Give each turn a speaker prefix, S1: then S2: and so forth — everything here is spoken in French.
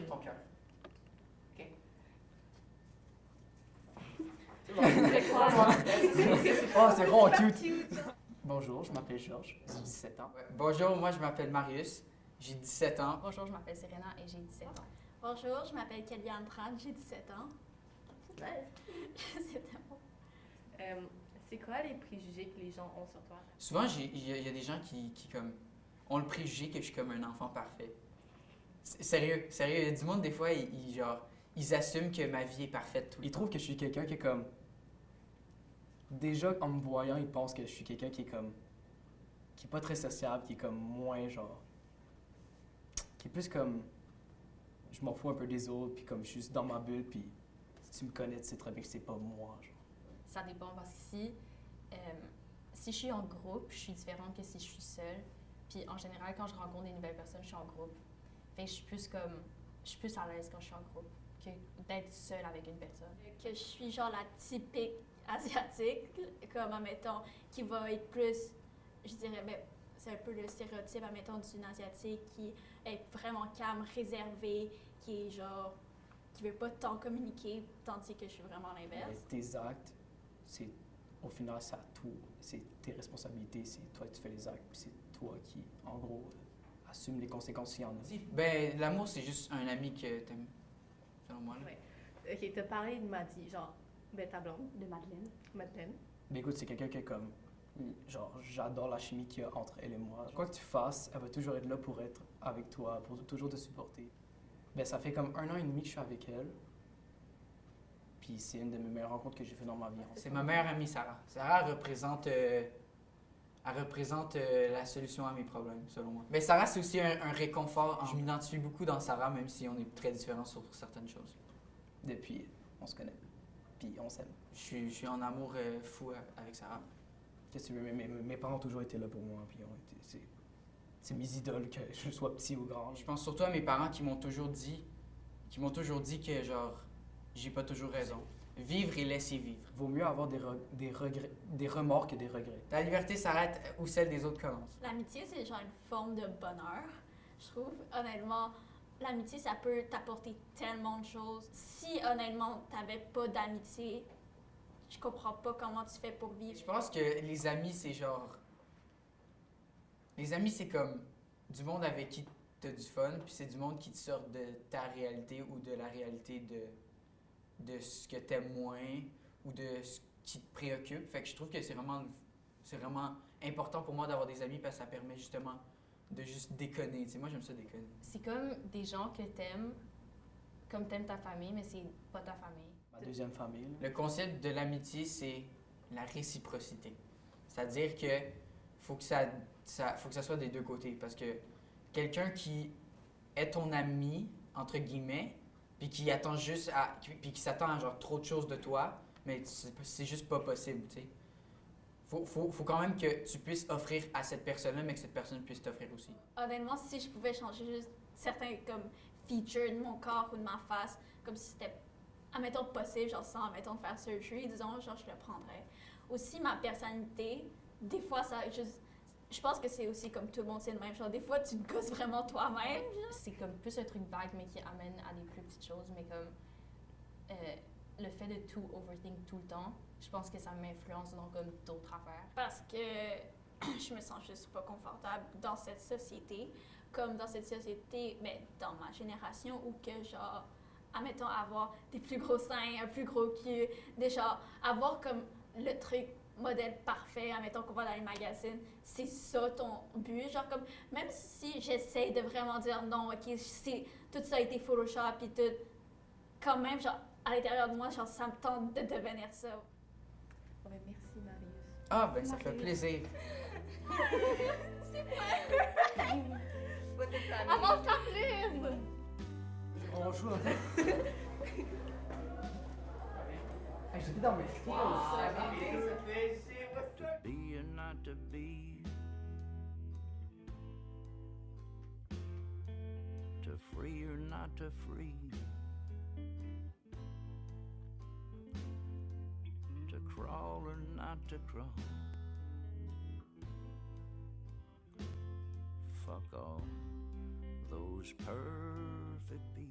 S1: ton cœur. OK?
S2: C'est quoi?
S3: Oh, c'est vraiment cute! Bonjour, je m'appelle Georges, j'ai 17 ans.
S1: Ouais. Bonjour, moi je m'appelle Marius, j'ai 17 ans.
S2: Bonjour, je m'appelle Serena et j'ai 17 ans.
S4: Bonjour, je m'appelle Kellyanne Tran, j'ai 17 ans. C'était bon.
S5: C'est quoi les préjugés que les gens ont sur toi?
S1: Souvent, il y a des gens qui comme, ont le préjugé que je suis comme un enfant parfait. Sérieux, il y a du monde, des fois, ils assument que ma vie est parfaite tout le
S3: Ils
S1: temps.
S3: trouvent que je suis quelqu'un qui est comme... Déjà, en me voyant, ils pensent que je suis quelqu'un qui est comme... qui est pas très sociable, qui est comme moins genre... qui est plus comme... je m'en fous un peu des autres, puis comme je suis juste dans ma bulle, puis si tu me connais, tu sais très bien que c'est pas moi, genre.
S2: Ça dépend parce que si je suis en groupe, je suis différente que si je suis seule. Puis en général, quand je rencontre des nouvelles personnes, je suis en groupe. Fait que je suis plus à l'aise quand je suis en groupe que d'être seule avec une personne.
S4: Que je suis genre la typique asiatique, comme, admettons, qui va être plus, je dirais, ben, c'est un peu le stéréotype, admettons, d'une asiatique qui est vraiment calme, réservée, qui est genre, qui veut pas tant communiquer, tandis que je suis vraiment l'inverse.
S3: Tes actes, c'est... au final, c'est à tout. C'est tes responsabilités, c'est toi qui fais les actes, puis c'est toi qui, en gros, assume les conséquences s'il y en a.
S1: Ben, l'amour, c'est juste un ami que t'aimes, selon moi. Là.
S5: Ouais. Ok, t'as parlé de Maddy, genre, ben ta blonde.
S2: De Madeleine.
S5: Madeleine.
S3: Mais écoute, c'est quelqu'un qui est comme... genre, j'adore la chimie qu'il y a entre elle et moi. Quoi que tu fasses, elle va toujours être là pour être avec toi, pour toujours te supporter. Ben, ça fait comme 1 an et demi que je suis avec elle. Puis c'est une de mes meilleures rencontres que j'ai fait dans ma vie.
S1: C'est ma meilleure amie, Sarah. Sarah représente la solution à mes problèmes, selon moi. Mais Sarah, c'est aussi un réconfort. Je m'identifie beaucoup dans Sarah, même si on est très différents sur certaines choses.
S3: Depuis, on se connaît. Puis on s'aime.
S1: Je suis en amour fou avec Sarah.
S3: Qu'est-ce que tu veux? Mes parents ont toujours été là pour moi. Puis c'est mes idoles, que je sois petit ou grand.
S1: Je pense surtout à mes parents qui m'ont toujours dit que, genre, j'ai pas toujours raison. Vivre et laisser vivre.
S3: Vaut mieux avoir des regrets, des remords que des regrets.
S1: Ta liberté s'arrête où celle des autres commence.
S4: L'amitié, c'est genre une forme de bonheur, je trouve. Honnêtement, l'amitié, ça peut t'apporter tellement de choses. Si, honnêtement, t'avais pas d'amitié, je comprends pas comment tu fais pour vivre.
S1: Je pense que les amis, c'est genre... Les amis, c'est comme du monde avec qui t'as du fun, puis c'est du monde qui te sort de ta réalité ou de la réalité de ce que t'aimes moins ou de ce qui te préoccupe. Fait que je trouve que c'est vraiment important pour moi d'avoir des amis parce que ça permet justement de juste déconner. Tu sais, moi, j'aime ça déconner.
S2: C'est comme des gens que t'aimes, comme t'aimes ta famille, mais c'est pas ta famille.
S3: Ma deuxième famille. Là.
S1: Le concept de l'amitié, c'est la réciprocité. C'est-à-dire que faut que ça soit des deux côtés. Parce que quelqu'un qui est ton ami, entre guillemets, puis qui attend juste puis qui s'attend à genre trop de choses de toi, mais c'est juste pas possible, tu sais. Faut quand même que tu puisses offrir à cette personne-là, mais que cette personne puisse t'offrir aussi.
S4: Honnêtement, si je pouvais changer juste certains comme features de mon corps ou de ma face, comme si c'était, admettons, possible, genre sans, admettons, faire surgery, disons, genre, je le prendrais. Aussi, ma personnalité, des fois, ça juste... Je pense que c'est aussi comme tout le monde, c'est le même chose. Des fois, tu te gosses vraiment toi-même.
S2: C'est comme plus un truc vague, mais qui amène à des plus petites choses. Mais comme le fait de tout overthink tout le temps, je pense que ça m'influence dans comme d'autres affaires.
S4: Parce que je me sens juste pas confortable dans cette société. Comme dans cette société, mais dans ma génération, où que genre, admettons, avoir des plus gros seins, un plus gros cul, déjà, avoir comme le truc modèle parfait, admettons qu'on va dans les magazines, c'est ça ton but, genre comme, même si j'essaie de vraiment dire non, ok, tout ça a été Photoshop et tout, quand même, genre, à l'intérieur de moi, genre, ça me tente de devenir ça.
S5: Ouais, merci Marius.
S1: Ah, ben ça fait plaisir.
S4: C'est quoi? Avance pas plus!
S3: Bonjour. Hey, j'étais dans mes films.
S6: To be or not to be, to free or not to free, to crawl or not to crawl. Fuck all those perfect people.